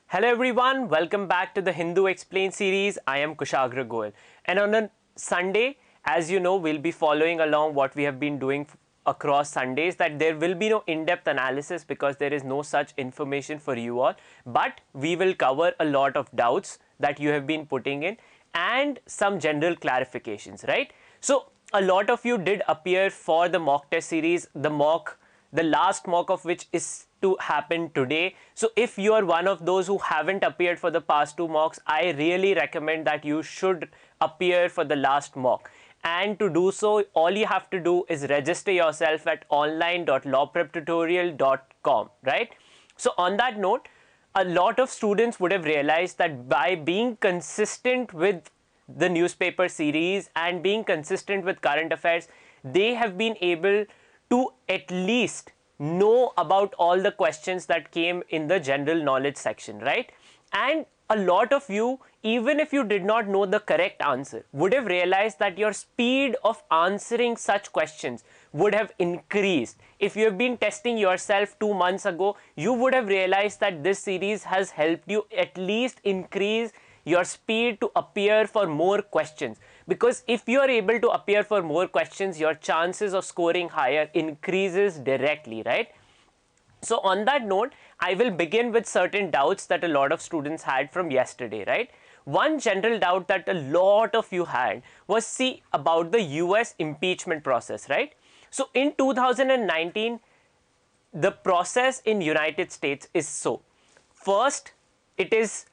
Hello everyone, welcome back to the Hindu Explained series. I am Kushagra Goel, and on a Sunday, as you know, we'll be following along what we have been doing across Sundays, that there will be no in-depth analysis because there is no such information for you all, but we will cover a lot of doubts that you have been putting in and some general clarifications, right? So a lot of you did appear for the mock test series, the last mock of which is to happen today. So if you are one of those who haven't appeared for the past two mocks, I really recommend that you should appear for the last mock. And to do so, all you have to do is register yourself at online.lawpreptutorial.com, right? So on that note, a lot of students would have realized that by being consistent with the newspaper series and being consistent with current affairs, they have been able to at least know about all the questions that came in the general knowledge section, right? And a lot of you, even if you did not know the correct answer, would have realized that your speed of answering such questions would have increased. If you have been testing yourself 2 months ago, you would have realized that this series has helped you at least increase your speed to appear for more questions, because if you are able to appear for more questions, your chances of scoring higher increases directly, right? So on that note, I will begin with certain doubts that a lot of students had from yesterday, right? One general doubt that a lot of you had was, see, about the US impeachment process, right? So in 2019, the process in United States is so. First, it is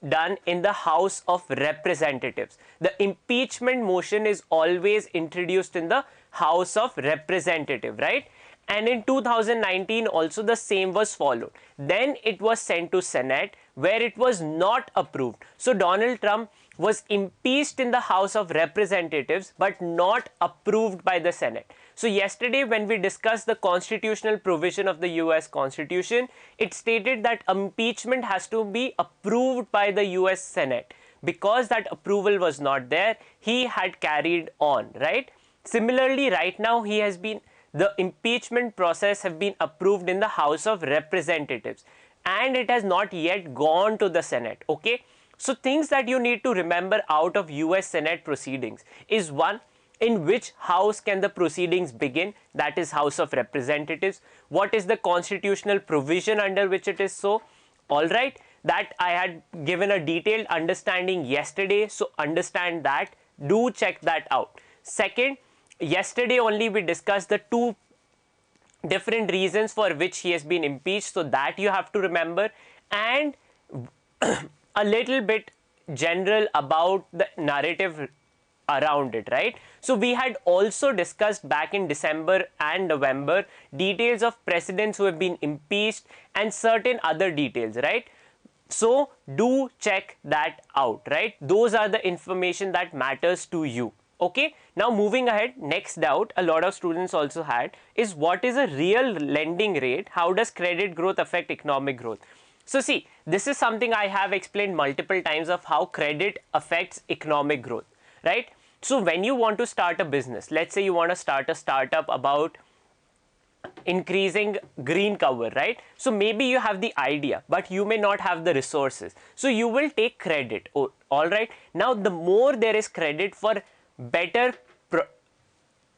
done in the House of Representatives. The impeachment motion is always introduced in the House of Representative, right? And in 2019 also the same was followed. Then it was sent to Senate, where it was not approved. So Donald Trump was impeached in the House of Representatives but not approved by the Senate. So yesterday when we discussed the constitutional provision of the US Constitution, it stated that impeachment has to be approved by the US Senate. Because that approval was not there, he had carried on, right? Similarly, right now the impeachment process have been approved in the House of Representatives and it has not yet gone to the Senate, okay? So things that you need to remember out of US Senate proceedings is, one, in which house can the proceedings begin? That is House of Representatives. What is the constitutional provision under which it is so? Alright, that I had given a detailed understanding yesterday, so understand that. Do check that out. Second, yesterday only we discussed the two different reasons for which he has been impeached, so that you have to remember, and a little bit general about the narrative around it, right? So we had also discussed back in December and November details of presidents who have been impeached and certain other details, right? So do check that out, right? Those are the information that matters to you. Okay, now moving ahead, next doubt a lot of students also had is, what is a real lending rate? How does credit growth affect economic growth? So see, this is something I have explained multiple times of how credit affects economic growth, right? So when you want to start a business, let's say you want to start a startup about increasing green cover, right? So maybe you have the idea but you may not have the resources, so you will take credit. Oh, all right, now the more there is credit for better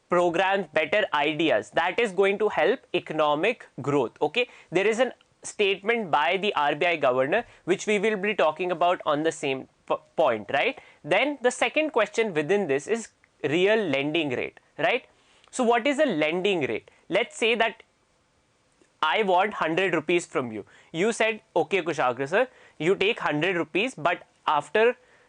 programs, better ideas, that is going to help economic growth. Okay, there is a statement by the RBI governor which we will be talking about on the same point, right? Then the second question within this is real lending rate, right? So what is a lending rate? Let's say that I want 100 rupees from you. You said, okay Kushagra sir, you take 100 rupees, but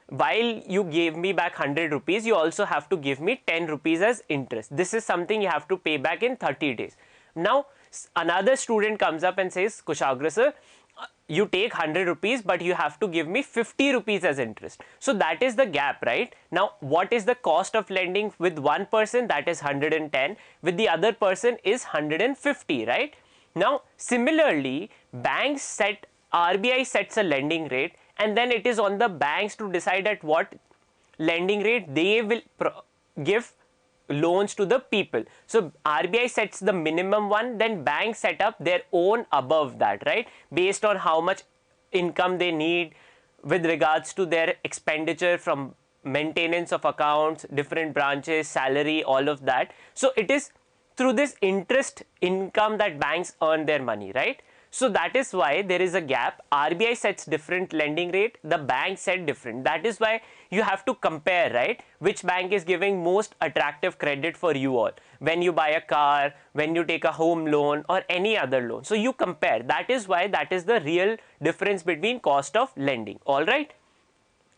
while you gave me back 100 rupees, you also have to give me 10 rupees as interest. This is something you have to pay back in 30 days. Now another student comes up and says, Kushagra sir, you take 100 rupees but you have to give me 50 rupees as interest. So that is the gap, right? Now what is the cost of lending with one person? That is 110, with the other person is 150, right? Now similarly, RBI sets a lending rate, and then it is on the banks to decide at what lending rate they will give loans to the people. So RBI sets the minimum one, then banks set up their own above that, right? Based on how much income they need with regards to their expenditure from maintenance of accounts, different branches, salary, all of that. So it is through this interest income that banks earn their money, right? So that is why there is a gap. RBI sets different lending rate, the bank set different. That is why you have to compare, right? Which bank is giving most attractive credit for you all when you buy a car, when you take a home loan or any other loan. So you compare. That is why that is the real difference between cost of lending. All right.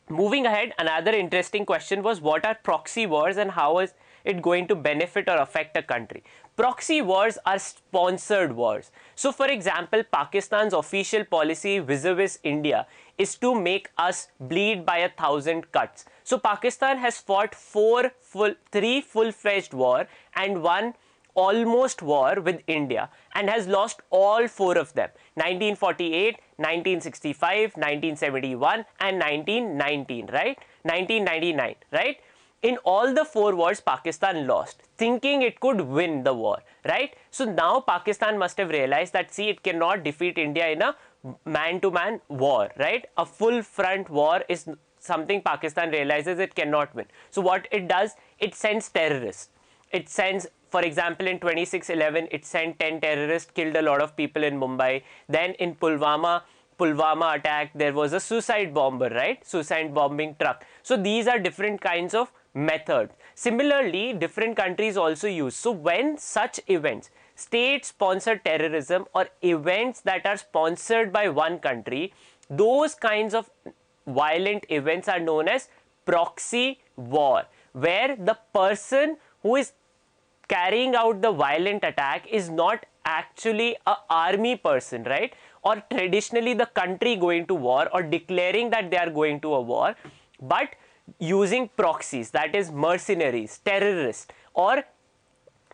Moving ahead, another interesting question was, what are proxy wars and how is it going to benefit or affect a country? Proxy wars are sponsored wars. So for example, Pakistan's official policy vis-a-vis India is to make us bleed by 1,000 cuts. So Pakistan has fought three full-fledged war and one almost war with India and has lost all four of them: 1948, 1965, 1971 and 1919, right? 1999, right? In all the four wars, Pakistan lost, thinking it could win the war, right? So now Pakistan must have realized that, see, it cannot defeat India in a man-to-man war, right? A full front war is something Pakistan realizes it cannot win. So what it does, it sends terrorists. It sends, for example, in 26/11, it sent 10 terrorists, killed a lot of people in Mumbai. Then in Pulwama attack, there was a suicide bomber, right? Suicide bombing truck. So these are different kinds of methods. Similarly, different countries also use. So when such events, state-sponsored terrorism or events that are sponsored by one country, those kinds of violent events are known as proxy war, where the person who is carrying out the violent attack is not actually a army person, right? Or traditionally the country going to war or declaring that they are going to a war, but using proxies, that is mercenaries, terrorists, or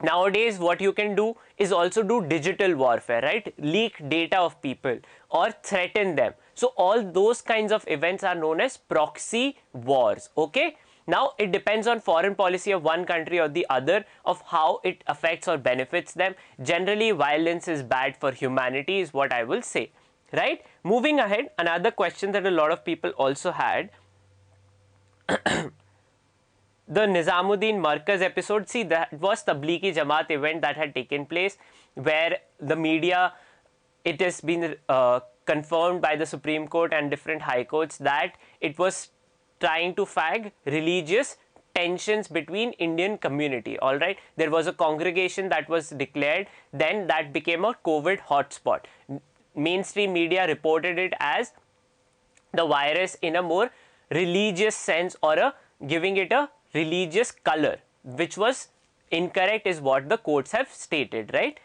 nowadays what you can do is also do digital warfare, right? Leak data of people or threaten them. So all those kinds of events are known as proxy wars, okay? Now it depends on foreign policy of one country or the other of how it affects or benefits them. Generally, violence is bad for humanity is what I will say, right? Moving ahead, another question that a lot of people also had, the Nizamuddin Markaz episode, see, that was Tablighi Jamaat event that had taken place where the media, it has been confirmed by the Supreme Court and different high courts that it was trying to fag religious tensions between Indian community, all right. There was a congregation that was declared, then that became a COVID hotspot. Mainstream media reported it as the virus in a more religious sense or giving it a religious color, which was incorrect is what the courts have stated, right?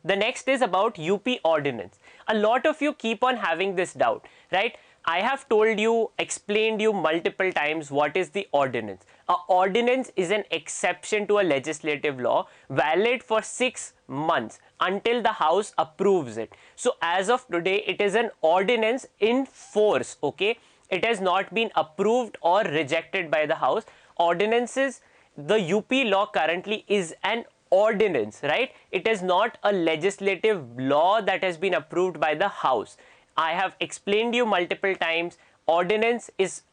The next is about UP ordinance. A lot of you keep on having this doubt, right? I have told you, explained you multiple times what is the ordinance. A ordinance is an exception to a legislative law valid for 6 months until the House approves it. So as of today, it is an ordinance in force, okay? It has not been approved or rejected by the House. Ordinances, the UP law currently is an ordinance, right? It is not a legislative law that has been approved by the House. I have explained you multiple times, ordinance is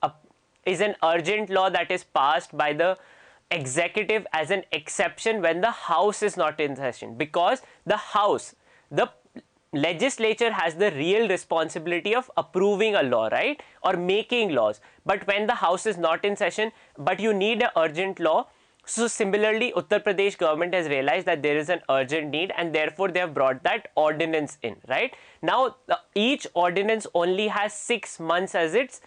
an urgent law that is passed by the executive as an exception when the House is not in session, because the House, the legislature has the real responsibility of approving a law, right, or making laws. But when the House is not in session, but you need an urgent law, so similarly Uttar Pradesh government has realized that there is an urgent need and therefore they have brought that ordinance in, right? Now each ordinance only has 6 months as its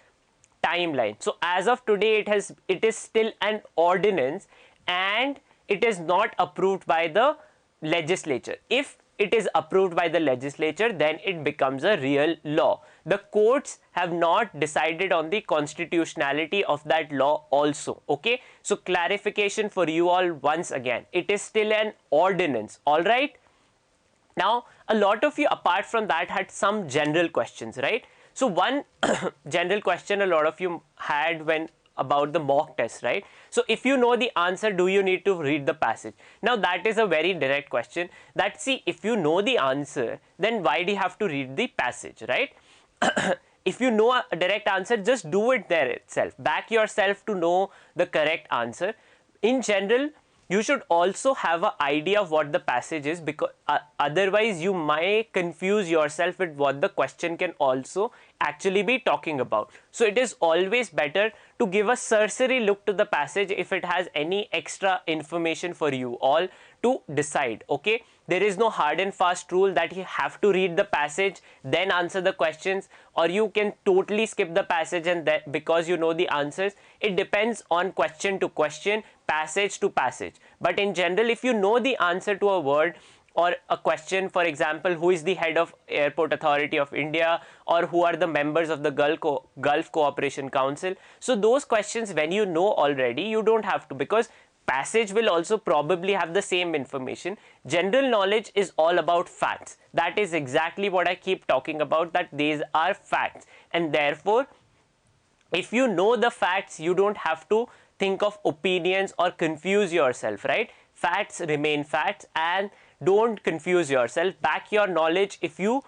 timeline. So as of today it is still an ordinance and it is not approved by the legislature. If it is approved by the legislature, then it becomes a real law. The courts have not decided on the constitutionality of that law also, okay? So clarification for you all once again, it is still an ordinance, all right? Now, a lot of you apart from that had some general questions, right? So one general question a lot of you had when about the mock test, right? So if you know the answer, do you need to read the passage? Now that is a very direct question, that see, if you know the answer, then why do you have to read the passage, right? if you know a direct answer, just do it there itself. Back yourself to know the correct answer. In general, you should also have an idea of what the passage is, because otherwise you might confuse yourself with what the question can also actually be talking about. So it is always better to give a cursory look to the passage if it has any extra information for you all to decide. Okay, there is no hard and fast rule that you have to read the passage then answer the questions, or you can totally skip the passage and that because you know the answers. It depends on question to question, passage to passage. But in general, if you know the answer to a word or a question, for example, who is the head of Airport Authority of India, or who are the members of the Gulf Cooperation Council, so those questions when you know already, you don't have to, because passage will also probably have the same information. General knowledge is all about facts. That is exactly what I keep talking about, that these are facts, and therefore if you know the facts, you don't have to think of opinions or confuse yourself, right? Facts remain facts, and don't confuse yourself. Back your knowledge if you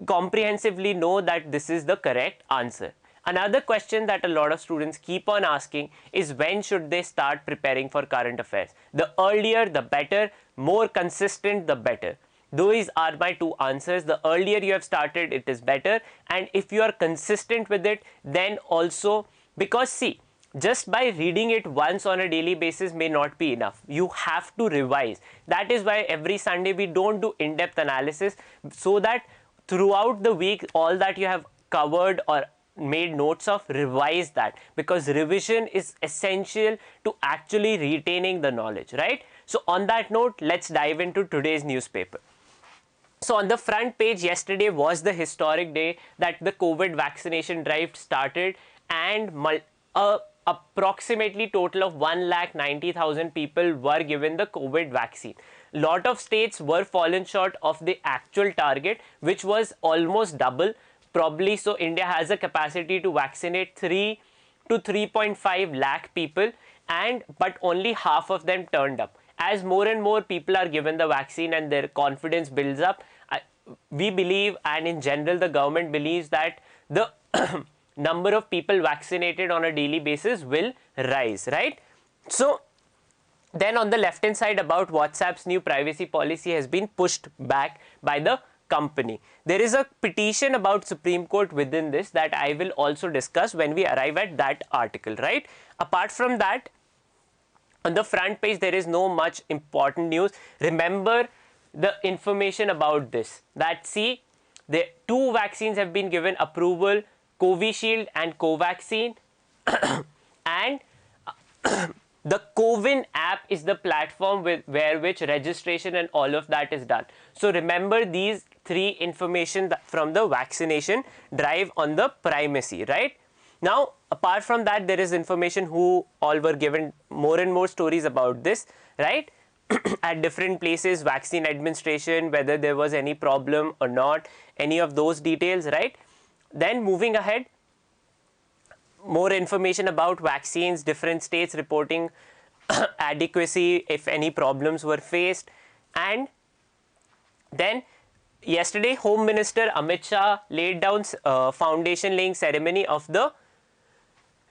comprehensively know that this is the correct answer. Another question that a lot of students keep on asking is, when should they start preparing for current affairs? The earlier the better, more consistent the better. Those are my two answers. The earlier you have started, it is better, and if you are consistent with it, then also, because see, just by reading it once on a daily basis may not be enough. You have to revise. That is why every Sunday we don't do in-depth analysis, so that throughout the week all that you have covered or made notes of, revise that, because revision is essential to actually retaining the knowledge, right? So on that note, let's dive into today's newspaper. So on the front page, yesterday was the historic day that the COVID vaccination drive started, and approximately total of 1,90,000 people were given the COVID vaccine. Lot of states were fallen short of the actual target, which was almost double. Probably so India has a capacity to vaccinate 3 to 3.5 lakh people, but only half of them turned up. As more and more people are given the vaccine and their confidence builds up, we believe, and in general the government believes, that the number of people vaccinated on a daily basis will rise, right? So then on the left hand side, about WhatsApp's new privacy policy has been pushed back by the company. There is a petition about Supreme Court within this that I will also discuss when we arrive at that article, right? Apart from that, on the front page there is no much important news. Remember the information about this, that see, the two vaccines have been given approval, Covishield and Covaxin, and the CoWIN app is the platform where which registration and all of that is done. So remember these three information from the vaccination drive on the primacy, right? Now apart from that, there is information who all were given more and more stories about this, right? At different places, vaccine administration, whether there was any problem or not, any of those details, right? Then moving ahead, more information about vaccines, different states reporting adequacy if any problems were faced. And then yesterday, Home Minister Amit Shah laid down foundation laying ceremony of the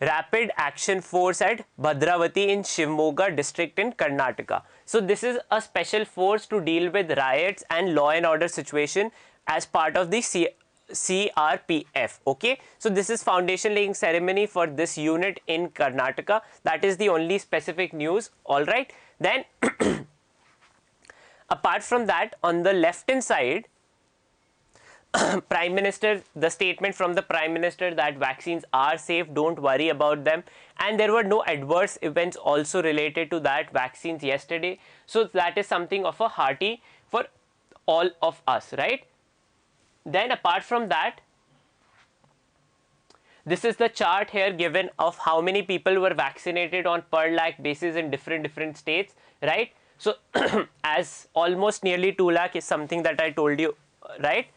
Rapid Action Force at Bhadravati in Shivamogga district in Karnataka. So this is a special force to deal with riots and law and order situation as part of the CRPF. Okay, so this is foundation laying ceremony for this unit in Karnataka. That is the only specific news. All right, then apart from that, on the left hand side, Prime Minister, the statement from the Prime Minister that vaccines are safe, don't worry about them, and there were no adverse events also related to that vaccines yesterday. So that is something of a hearty for all of us, right? Then apart from that, this is the chart here given of how many people were vaccinated on per lakh basis in different states, right? So as almost nearly 2 lakh is something that I told you, right?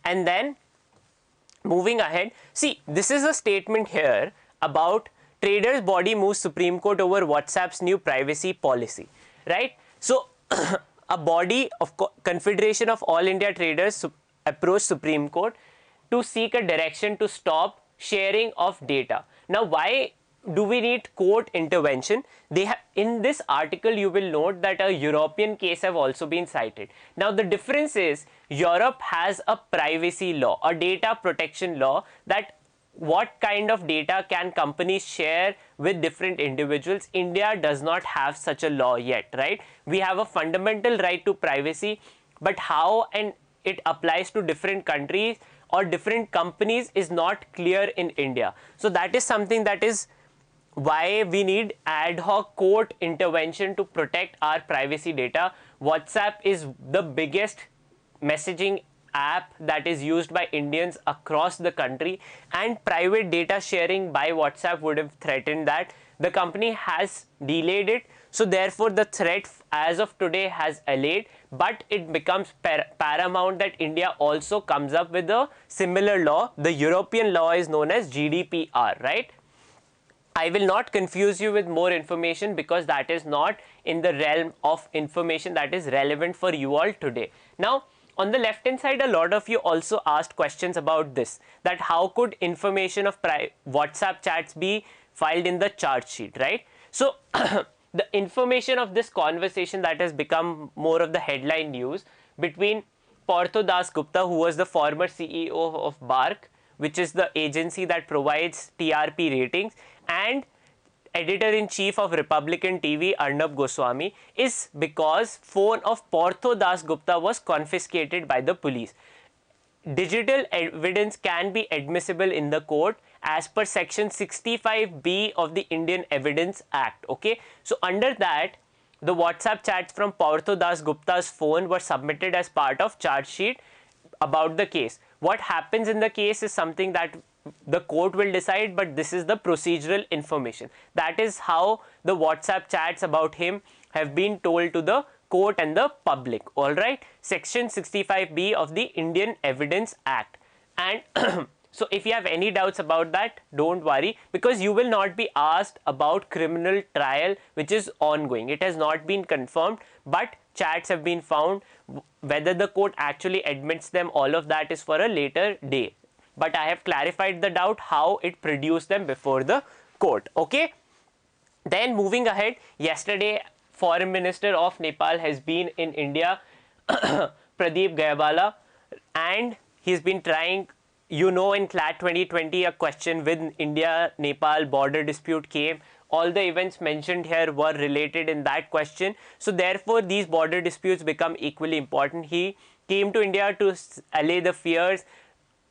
And then moving ahead, see, this is a statement here about traders' body moves Supreme Court over WhatsApp's new privacy policy, right? So a body of Confederation of All India Traders approached Supreme Court to seek a direction to stop sharing of data. Now, why do we need court intervention? They have, in this article you will note that a European case have also been cited. Now the difference is Europe has a privacy law, a data protection law, that what kind of data can companies share with different individuals. India does not have such a law yet, right? We have a fundamental right to privacy, but how and it applies to different countries or different companies is not clear in India. So that is something that is why we need ad hoc court intervention to protect our privacy data. WhatsApp is the biggest messaging app that is used by Indians across the country, and private data sharing by WhatsApp would have threatened that. The company has delayed it, so therefore the threat as of today has allayed, but it becomes paramount that India also comes up with a similar law. The European law is known as GDPR, right? I will not confuse you with more information because that is not in the realm of information that is relevant for you all today. Now, on the left hand side, a lot of you also asked questions about this, that how could information of WhatsApp chats be filed in the charge sheet, right? So, the information of this conversation that has become more of the headline news between Partho Dasgupta, who was the former CEO of BARC, which is the agency that provides TRP ratings, and editor-in-chief of Republican TV, Arnab Goswami, is because phone of Partho Dasgupta was confiscated by the police. Digital evidence can be admissible in the court as per section 65B of the Indian Evidence Act. Okay, so under that, the WhatsApp chats from Partho Dasgupta's phone were submitted as part of charge sheet about the case. What happens in the case is something that the court will decide, but this is the procedural information. That is how the WhatsApp chats about him have been told to the court and the public. All right, section 65B of the Indian Evidence Act. And so if you have any doubts about that, don't worry, because you will not be asked about criminal trial which is ongoing. It has not been confirmed, but chats have been found. Whether the court actually admits them, all of that is for a later day. But I have clarified the doubt how it produced them before the court. Okay. Then moving ahead, yesterday Foreign Minister of Nepal has been in India, Pradeep Gayabala, and he's been trying, you know, in CLAT 2020 a question with India-Nepal border dispute came. All the events mentioned here were related in that question. So therefore these border disputes become equally important. He came to India to allay the fears,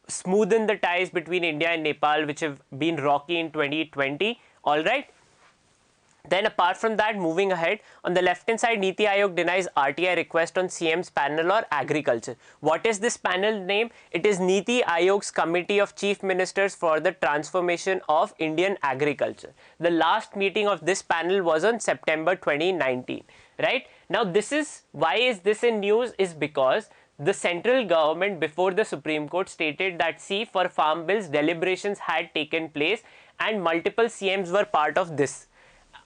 smoothen the ties between India and Nepal, which have been rocky in 2020. All right. Then apart from that, moving ahead, on the left hand side, Niti Aayog denies RTI request on CM's panel on agriculture. What is this panel name? It is Niti Aayog's Committee of Chief Ministers for the Transformation of Indian Agriculture. The last meeting of this panel was on September 2019. Right? Now this is, why is this in news, is because the central government before the Supreme Court stated that, see, for farm bills deliberations had taken place and multiple CMs were part of this.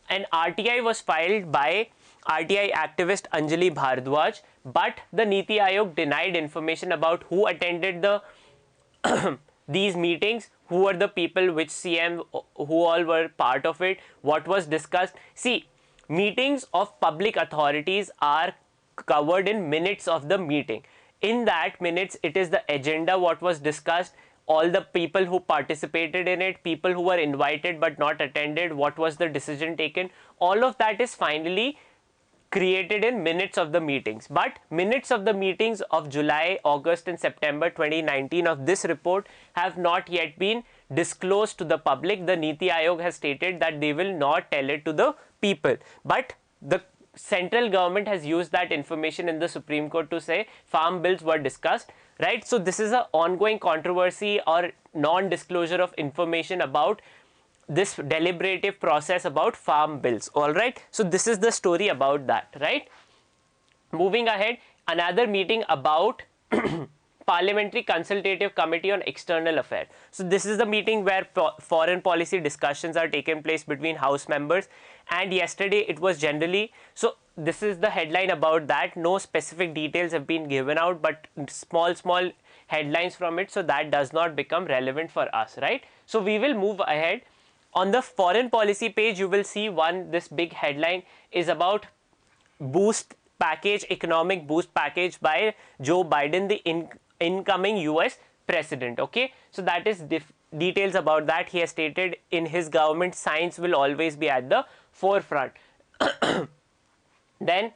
An RTI was filed by RTI activist Anjali Bhardwaj, but the Niti Aayog denied information about who attended the these meetings, who were the people, which CM, who all were part of it, what was discussed. See, meetings of public authorities are covered in minutes of the meeting. In that minutes, it is the agenda, what was discussed, all the people who participated in it, people who were invited but not attended, what was the decision taken, all of that is finally created in minutes of the meetings. But minutes of the meetings of July, August and September 2019 of this report have not yet been disclosed to the public. The Niti Aayog has stated that they will not tell it to the people, but the central government has used that information in the Supreme Court to say farm bills were discussed, right? So this is an ongoing controversy or non-disclosure of information about this deliberative process about farm bills. All right, so this is the story about that, right? Moving ahead, another meeting about Parliamentary Consultative Committee on External Affairs. So this is the meeting where foreign policy discussions are taking place between House members, and yesterday it was generally, so this is the headline about that. No specific details have been given out, but small headlines from it, so that does not become relevant for us, right? So we will move ahead. On the foreign policy page, you will see this big headline is about boost package, economic boost package by Joe Biden, the incoming US president. Okay, so that is details about that. He has stated in his government, science will always be at the forefront. Then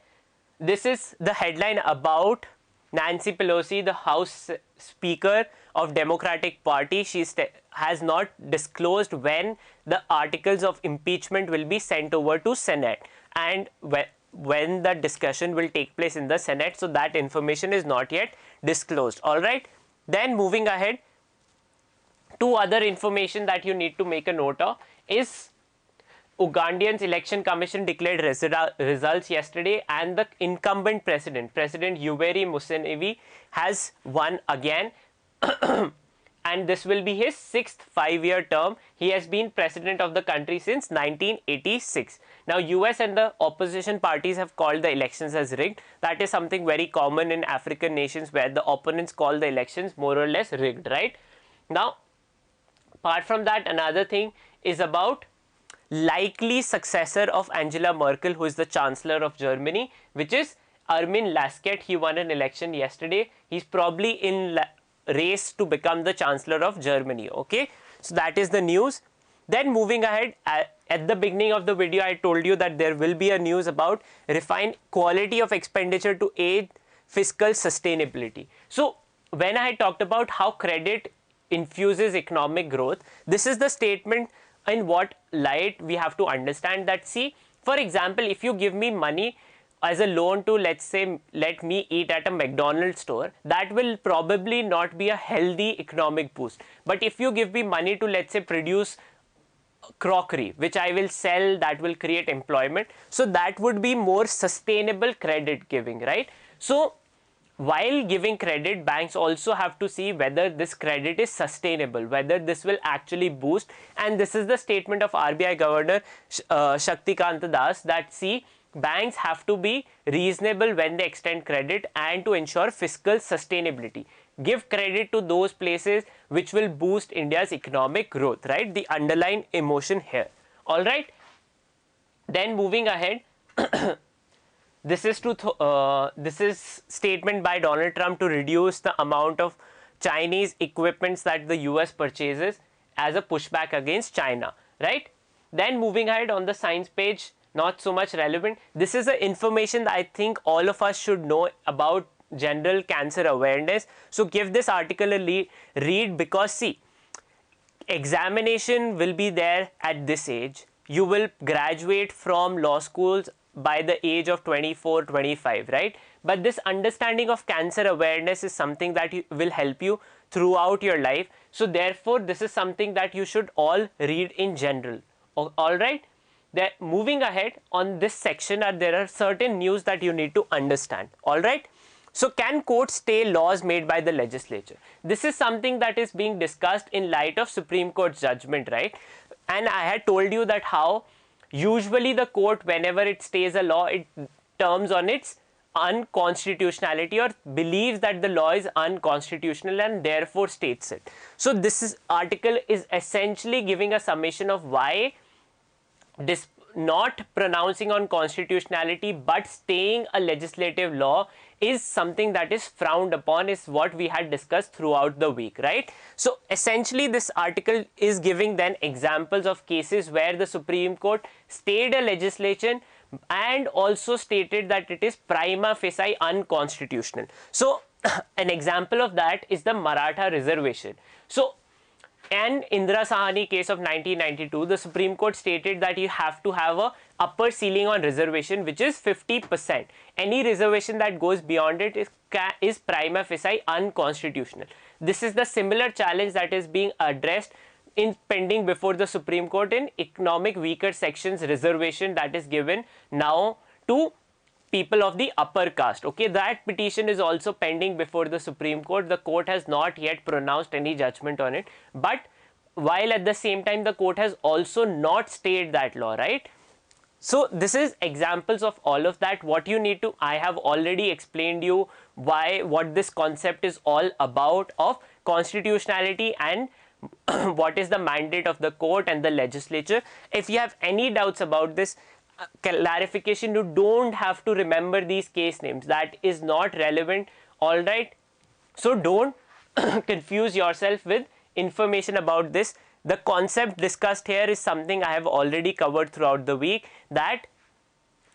this is the headline about Nancy Pelosi, the House Speaker of Democratic Party. She has not disclosed when the articles of impeachment will be sent over to Senate and when the discussion will take place in the Senate. So that information is not yet disclosed. All right. Then moving ahead, two other information that you need to make a note of is Ugandan's election commission declared results yesterday, and the incumbent president Yoweri Museveni, has won again. And this will be his 6th 5-year term. He has been president of the country since 1986. Now, US and the opposition parties have called the elections as rigged. That is something very common in African nations, where the opponents call the elections more or less rigged, right? Now, apart from that, another thing is about likely successor of Angela Merkel, who is the Chancellor of Germany, which is Armin Laschet. He won an election yesterday. He's probably in race to become the Chancellor of Germany. Okay, so that is the news. Then moving ahead, at the beginning of the video, I told you that there will be a news about refined quality of expenditure to aid fiscal sustainability. So when I talked about how credit infuses economic growth, this is the statement in what light we have to understand that. See, for example, if you give me money as a loan to, let's say, let me eat at a McDonald's store, that will probably not be a healthy economic boost. But if you give me money to, let's say, produce crockery, which I will sell, that will create employment. So that would be more sustainable credit giving, right? So while giving credit, banks also have to see whether this credit is sustainable, whether this will actually boost. And this is the statement of RBI Governor Shaktikanta Das, that see, banks have to be reasonable when they extend credit and to ensure fiscal sustainability. Give credit to those places which will boost India's economic growth, right? The underlying emotion here. All right. Then moving ahead, this is statement by Donald Trump to reduce the amount of Chinese equipments that the US purchases as a pushback against China, right? Then moving ahead on the science page, not so much relevant. This is the information that I think all of us should know about general cancer awareness. So give this article a read, because see, examination will be there at this age. You will graduate from law schools by the age of 24, 25, right? But this understanding of cancer awareness is something that will help you throughout your life. So therefore, this is something that you should all read in general. All right. Moving ahead on this section, there are certain news that you need to understand. All right. So can courts stay laws made by the legislature? This is something that is being discussed in light of Supreme Court's judgment, right? And I had told you that how usually the court, whenever it stays a law, it terms on its unconstitutionality or believes that the law is unconstitutional and therefore states it. So this article is essentially giving a summation of why not pronouncing on constitutionality but staying a legislative law is something that is frowned upon, is what we had discussed throughout the week, right? So essentially this article is giving then examples of cases where the Supreme Court stayed a legislation and also stated that it is prima facie unconstitutional. So an example of that is the Maratha reservation. So in Indira Sahani case of 1992, the Supreme Court stated that you have to have a upper ceiling on reservation, which is 50%. Any reservation that goes beyond it is prima facie unconstitutional. This is the similar challenge that is being addressed in pending before the Supreme Court in economic weaker sections reservation that is given now to people of the upper caste. Okay, that petition is also pending before the Supreme Court. The court has not yet pronounced any judgment on it, but while at the same time the court has also not stayed that law, right? So this is examples of all of that. What you need to, I have already explained you what this concept is all about of constitutionality and what is the mandate of the court and the legislature. If you have any doubts about this clarification, you don't have to remember these case names. That is not relevant. All right. So don't confuse yourself with information about this. The concept discussed here is something I have already covered throughout the week, that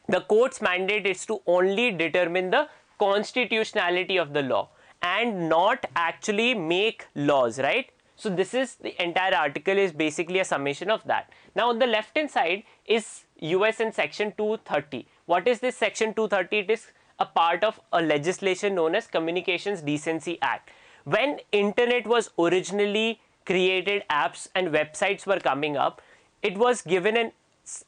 the court's mandate is to only determine the constitutionality of the law and not actually make laws, right? So this is the entire article is basically a summation of that. Now on the left hand side is US in section 230. What is this section 230? It is a part of a legislation known as Communications Decency Act. When internet was originally created, apps and websites were coming up, it was given an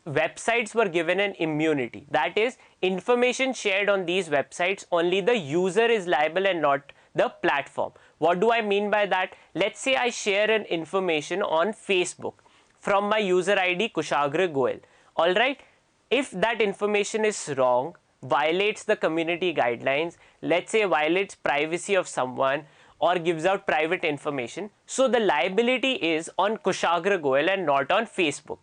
websites were given an immunity. That is, information shared on these websites, only the user is liable and not the platform. What do I mean by that? Let's say I share an information on Facebook from my user ID Kushagra Goel. Alright, if that information is wrong, violates the community guidelines, let's say violates privacy of someone or gives out private information, so the liability is on Kushagra Goel and not on Facebook.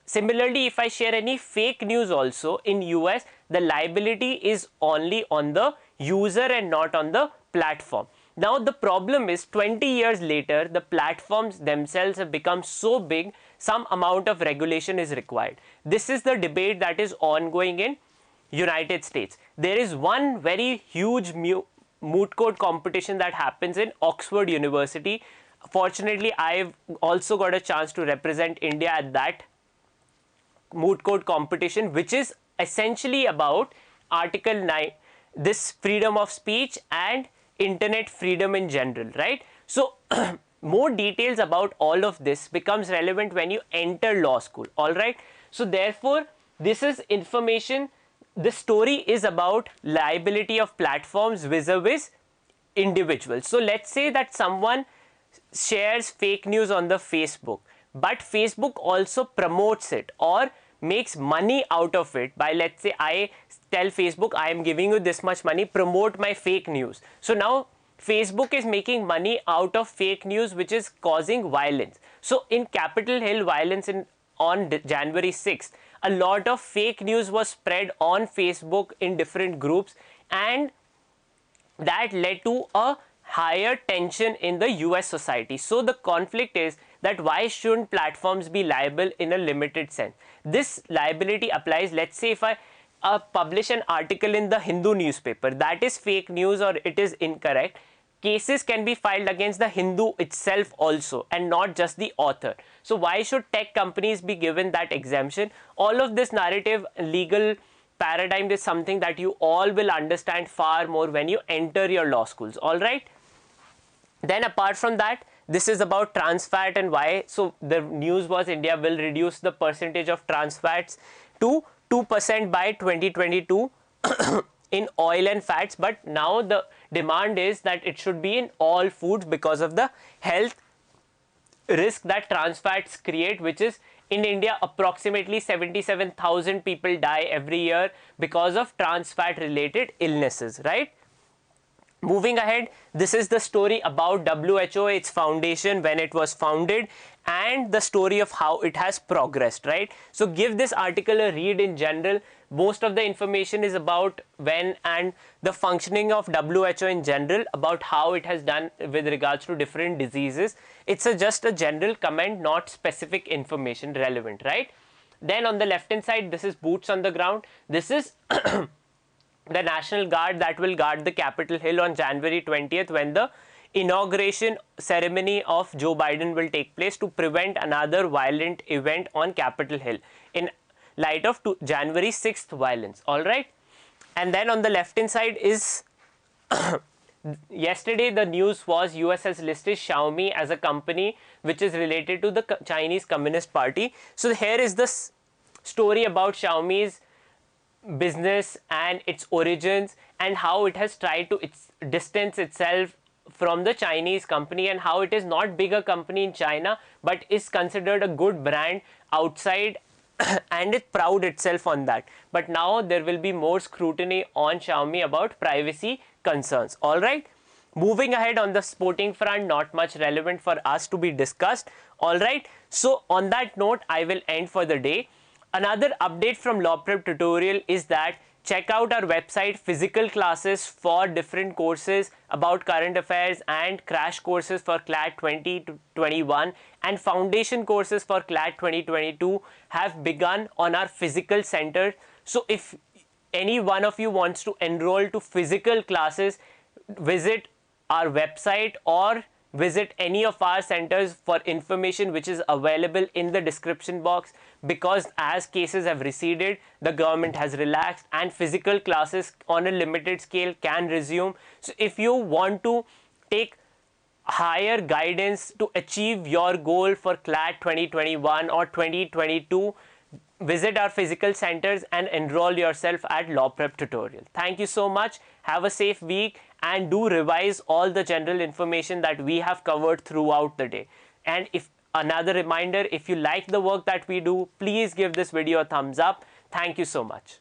Similarly, if I share any fake news also in US, the liability is only on the user and not on the platform. Now the problem is 20 years later, the platforms themselves have become so big, some amount of regulation is required. This is the debate that is ongoing in United States. There is one very huge moot court competition that happens in Oxford University. Fortunately, I've also got a chance to represent India at that moot court competition, which is essentially about Article 9, this freedom of speech and internet freedom in general, right? So more details about all of this becomes relevant when you enter law school. All right, so therefore this is information. The story is about liability of platforms vis-a-vis individuals. So let's say that someone shares fake news on the Facebook, but Facebook also promotes it or makes money out of it by, let's say I tell Facebook, I am giving you this much money, promote my fake news. So now Facebook is making money out of fake news, which is causing violence. So in Capitol Hill violence on January 6th, a lot of fake news was spread on Facebook in different groups, and that led to a higher tension in the US society. So the conflict is that why shouldn't platforms be liable in a limited sense? This liability applies, let's say if I publish an article in the Hindu newspaper that is fake news or it is incorrect, cases can be filed against the Hindu itself also and not just the author. So why should tech companies be given that exemption? All of this narrative legal paradigm is something that you all will understand far more when you enter your law schools. All right. Then apart from that, this is about trans fat and why. So the news was India will reduce the percentage of trans fats to 2% by 2022 in oil and fats, but now the demand is that it should be in all foods because of the health risk that trans fats create, which is in India approximately 77,000 people die every year because of trans fat related illnesses, right? Moving ahead, this is the story about WHO, its foundation, when it was founded, and the story of how it has progressed, right? So give this article a read in general. Most of the information is about when and the functioning of WHO in general, about how it has done with regards to different diseases. It's just a general comment, not specific information relevant, right? Then on the left hand side, this is boots on the ground. This is the National Guard that will guard the Capitol Hill on January 20th when the inauguration ceremony of Joe Biden will take place, to prevent another violent event on Capitol Hill in light of January 6th violence. All right. And then on the left hand side is yesterday the news was US has listed Xiaomi as a company which is related to the Chinese Communist Party. So here is the story about Xiaomi's business and its origins and how it has tried to distance itself from the Chinese company, and how it is not bigger company in China but is considered a good brand outside and it proud itself on that. But now there will be more scrutiny on Xiaomi about privacy concerns. All right. Moving ahead on the sporting front, not much relevant for us to be discussed. All right. So on that note, I will end for the day. Another update from Law Prep Tutorial is that check out our website, physical classes for different courses about current affairs and crash courses for CLAT 2021 and foundation courses for CLAT 2022 have begun on our physical center. So if any one of you wants to enroll to physical classes, visit our website or visit any of our centers for information, which is available in the description box, because as cases have receded, the government has relaxed and physical classes on a limited scale can resume. So if you want to take higher guidance to achieve your goal for CLAT 2021 or 2022, visit our physical centers and enroll yourself at Law Prep Tutorial. Thank you so much. Have a safe week and do revise all the general information that we have covered throughout the day. And if another reminder, if you like the work that we do, please give this video a thumbs up. Thank you so much.